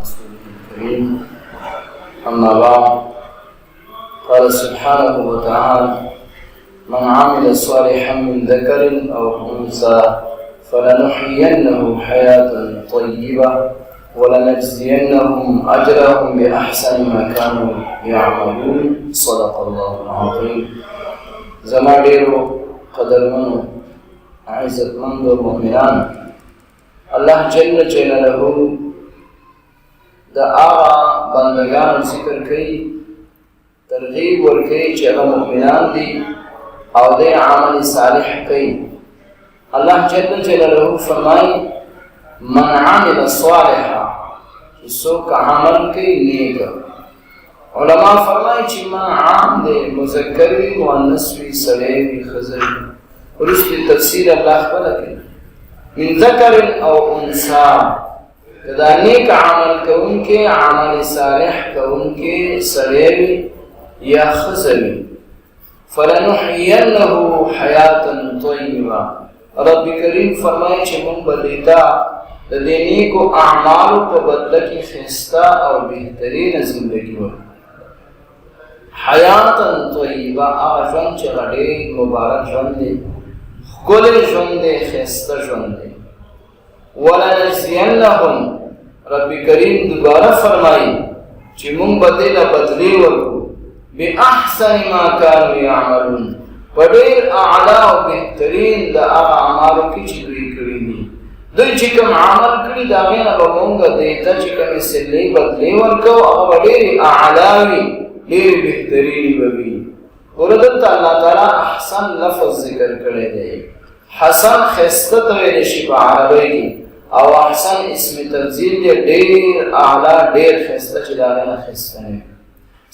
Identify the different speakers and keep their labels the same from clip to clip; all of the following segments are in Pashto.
Speaker 1: رسوله الكريم أما بعد قال سبحانه وتعالى من عمل صالحا من ذكر أو أنثى فلنحيينه حياة طيبة ولنجزينهم أجرهم بأحسن ما كانوا يعملون صدق الله العظيم. زما ډیرو قدرمنو عزتمندو مؤمنان، الله جل جلاله د هغه بندگانو ذکر کوي، ترغیب ورکوي چې هغه مؤمنان دي او د عمل صالح کوي. الله جل جلاله فرمایي من عمل صالحا، چې څوک عمل کوي نیک. علما فرمایي چې من عام دی، مذکر وي، مؤنث وي، سړی وي، ښځه وي. وروسته تفسیر الله خپله کوي من ذکر او انثى، که دا نیک عمل کوونکی، عمل صالح کوونکی سړی وي یا ښځه وي. فلنحيينه حیاة طیبه، رب کریم فرمایي چې موږ به دیتا د دې نیکو اعمالو په بدله کې ښایسته او بهترینه زندګي ورکړو. حیاة طیبه هغه ژوند چې هغه ډېر مبارک ژوند دی، ښکلی ژوند دی، ښایسته ژوند دی. ولنجزینهم، رب کریم دوباره فرمایي چې موږ به دې له بدلې ورکړو باحسن ما كانوا يعملون، په ډېر اعلی او بهترین د هغه اعمالو کې چې دوی کړي دي. دوی چې کوم عمل کړي د هغې نه به موږ دې ته چې کومې صلې بدلې ورکوو، هغه به ډېرې اعلی وي، ډېرې بهترینې به وي. ګوره دلته الله تعالی احسن لفظ ذکر کړی دی. حسن ښایسته ته ویلی شي په عربۍ کې، او احسن اسم تفضیل دی، ډېر اعلی، ډېر ښایسته چې د هغې نه ښایسته نه وي.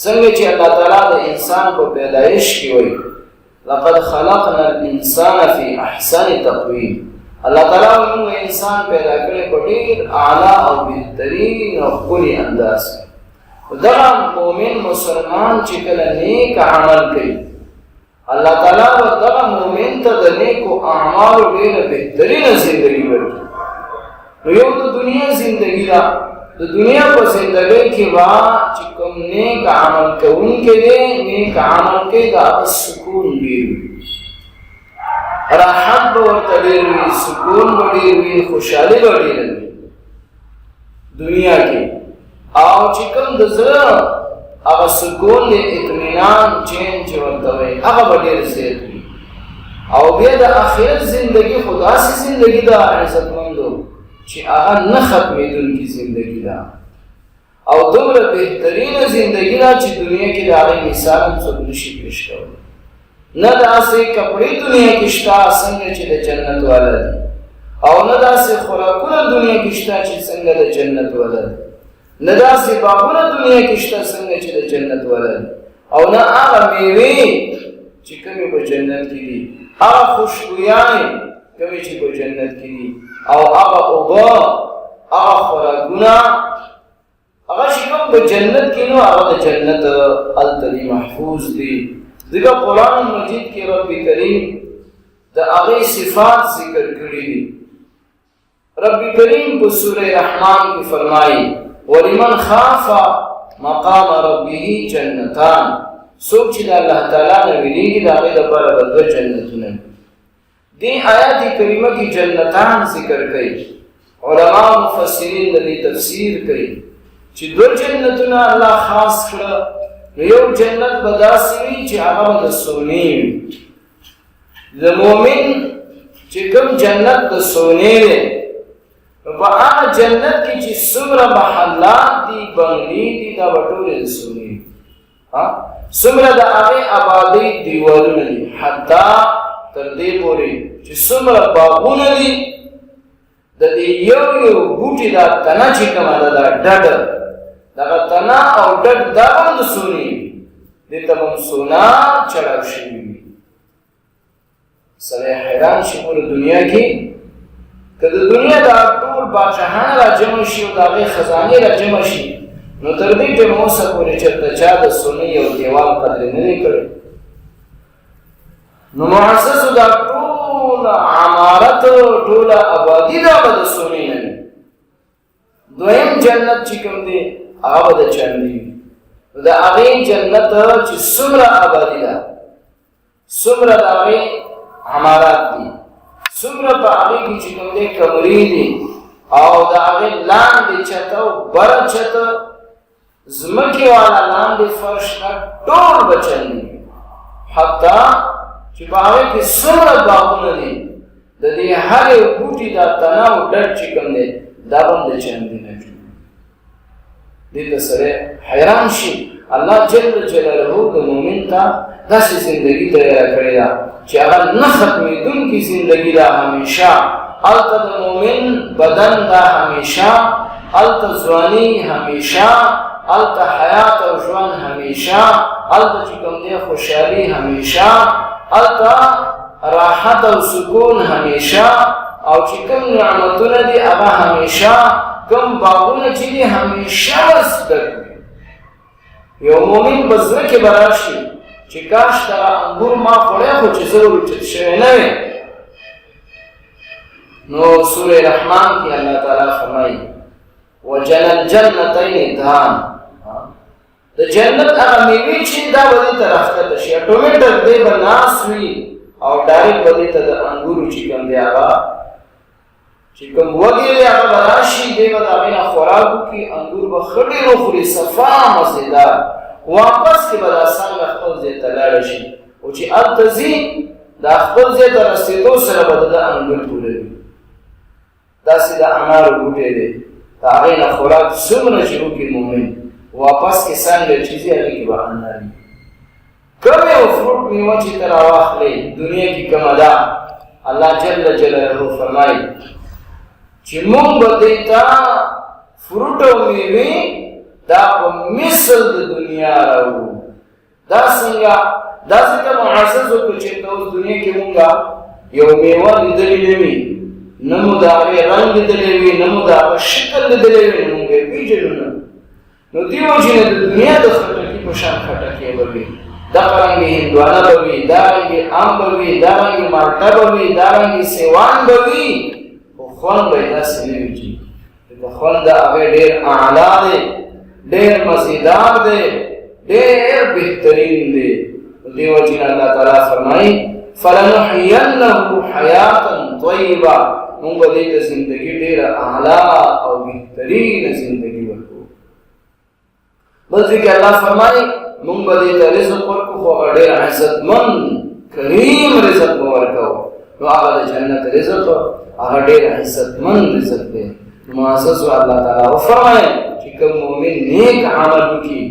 Speaker 1: څنګه چې الله تعالی د انسان په پیدایش کې وایي لقد خلقنا الانسان فی احسن تقویم، الله تعالی موږ انسان پیدا کړی په ډېر اعلی او بهترین او ښکلي انداز کې. دغه مؤمن مسلمان چې کله نیک عمل کوي، الله تعالی به دغه مؤمن ته د نیکو اعمالو ډېره بهترینه زندګي ورکړي. نو یو د دنیا زندګي ده، د دنیا په زندګۍ کې به چې کوم نیک عمل کوونکی دی، نیک عمل کوي، د هغه سکون ډېر وي، راحت به ورته ډېر وي، سکون به ډېر وي، خوشحالي به ډېره وي دنیا کې. او چې کوم د زړه هغه سکون دی، اطمینان، چین چې ورته وایي، هغه به ډېر زیات وي. او بیا د آخرت زندګي خو داسې زندګي ده عزتمندو چې هغه نه ختمېدونکې زندګي ده، او دومره بهترینه زندګي ده چې دنیا کې د هغې مثال هم څوک نشي پېښ کولی. نه داسې کپړې دنیا کې شته څنګه چې د جنت والا دي، او نه داسې خوراکونه دنیا کې شته چې څنګه د جنت والا دي، نه داسې باغونه دنیا کې شته څنګه چې د جنت والا دي، او نه هغه میوې چې کومې په جنت کې دي، هغه خوشبویانې کومې چې په جنت کې دي، او هغه اوبه، هغه خوراکونه، هغه چې کوم په جنت کې نو هغه د جنت هلته دي، محفوظ دي. ځکه قرآن مجید کې رب کریم د هغې صفات ذکر کړي دي. رب کریم په سوره رحمان کې فرمایي ولمن خاف مقام ربه جنتان، څوک چې د الله تعالی نه ویریږي د هغې لپاره به دوه جنتونه وي. دې آیات کریمه کې جنتان ذکر کوي. علما مفسرین د دې تفسیر کوي چې دوه جنتونه الله خاص کړه. یو جنت به داسې وي چې هغه به د سونې وي. د مؤمن چې کوم جنت د سونې دی، په هغه جنت کې چې څومره محلات دي، بنګلې دي، دا به ټولې د سونې وي. څومره د هغې آبادۍ دیوالونه دي، حتی تر دې پورې چې څومره باغونه دي، د دې یو یو بوټي دا تنه چې کومه ده، دا ډډه، دغه تنه او ډډ دا هم د سونې وي، دې ته به هم سونا چړاو شوي وي. سړی حیران شي ټوله دنیا کې، که د دنیا دا ټول بادشاهان را جمع شي او د هغې خزانې را جمع شي، نو تر دې ټیمه اوسه پورې چېرته چا د سونې یو دیوال قدرې نه دی کړی. نو معززو دا ټوله عمارت، ټوله آبادي دا به د سونې نه وي. دویم جنت چې کوم دی هغه د چندي د هغې جنت چې څومره آبادي ده، څومره د هغې عمارات دي، څومره په هغې کې چې کوم دی کمرې دي او د هغې لاندې چته او بره چته ځمکې والا لاندې فرش نه ټول به چندي، حتی چې په هغې کې څومره باغونه دي د دې هرې بوټي دا تنه او ډډ چې کوم دی دا به هم د چندي نه جوړ. دې ته سړی حیران شي. الله جل جلاله د مؤمن ته داسې زندګي تیاره کړې ده چې هغه نه ختمېدونکې زندګي ده همیشه. هلته د مؤمن بدن ده همیشه، هلته ځواني همیشه، هلته حیات او ژوند همیشه، هلته چې کوم دی خوشحالي همیشه، هلته راحت او سکون همیشه، او چې کوم نعمتونه دي هغه همیشه، کوم باغونه چې دي همیشه زده کوي. یو مؤمن په زړه کې به راشي چې کاش دغه انګور ما خوړی خو چې زه وچت شوی نه وې. نو سورې رحمان کې الله تعالی فرمایي وجنى الجنتین دان، د جنت هغه میوې چې دا به دې ته راښکته شي، اټومیټک دی به ناست وي او ډایرکټ به دې ته د انګورو چې کوم دی هغه چې کوم وږی دی هغه به راشي، دی به د هغې نه خوراک وکړي، انګور به ښه ډېر وخوري، صفا مزېدار، واپس کې به دا څنګه خپل ځای ته لاړه شي. او چې هلته ځي دا خپل ځای ته رسېدو سره به د انګور ټولوي. داسې د انارو بوټی دی، د هغې نه خوراک څومره چې وکړي مؤمن، واپس کې څنګه چې ځي هغې کې به انار وي. کوم یو فروټ میوه چې ته راواخلې دنیا کې کومه ده، الله جل جلاله فرمایي چې موږ به دې ته فروټ او میوې دا په مثل د دنیا راوړو. دا څنګه؟ دا ځکه معزز وکړو چې ته اوس دنیا کې مونږ یو میوه لیدلې نه وي، نه مو د هغې رنګ لیدلی وي، نه مو د هغه شکل لیدلی وي، نو مونږ یې پېژنو نه. نو دې وجې نه د دنیا د خټکي په شان خټکې به وي، دغرنګې هندوانه به وي، دارنګې ام به وي، دارنګې مالټه به وي، دارنګې سیوان به وي، خو خوند به یې داسې نه وي چې ځکه خوند د هغې ډېر اعلی دی، ډېر مزیدار دی، ډېر بهترین دی. دې وجې نه الله تعالی فرمایي فلنحینه حیاتا طیبه، موږ به دې ته زندګي ډېره اعلی او بهترینه زندګي ورکوو. بل ځای کې الله فرمایي موږ به دې ته رزق ورکوو، خو هغه ډېر عزتمند کریم رزق به ورکوو. نو هغه د جنت رزق هغه ډېر عزتمند رزق دی. معزز الله تعالی وفرمایي چې کوم مؤمن نیک عمل وکړي،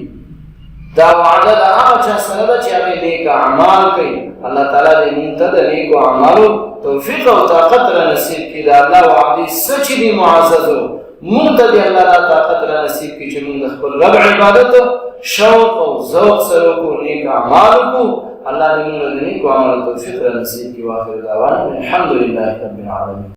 Speaker 1: دا وعده د هغه چا سره ده چې هغې نیک اعمال کوي. الله تعالی دې موږ ته د نیکو اعمالو توفیق او طاقت را نصیب کړي. د الله وعدې څه چې دي معززو، موږ ته دې الله دا طاقت را نصیب کړي چې موږ د خپل رب عبادت شوق او ذوق سره وکړو، نیک اعمال وکړو. الله دې موږ د نیکو اعمالو توفیق را نصیب کړي. واخر دعوانا الحمد لله رب العالمین.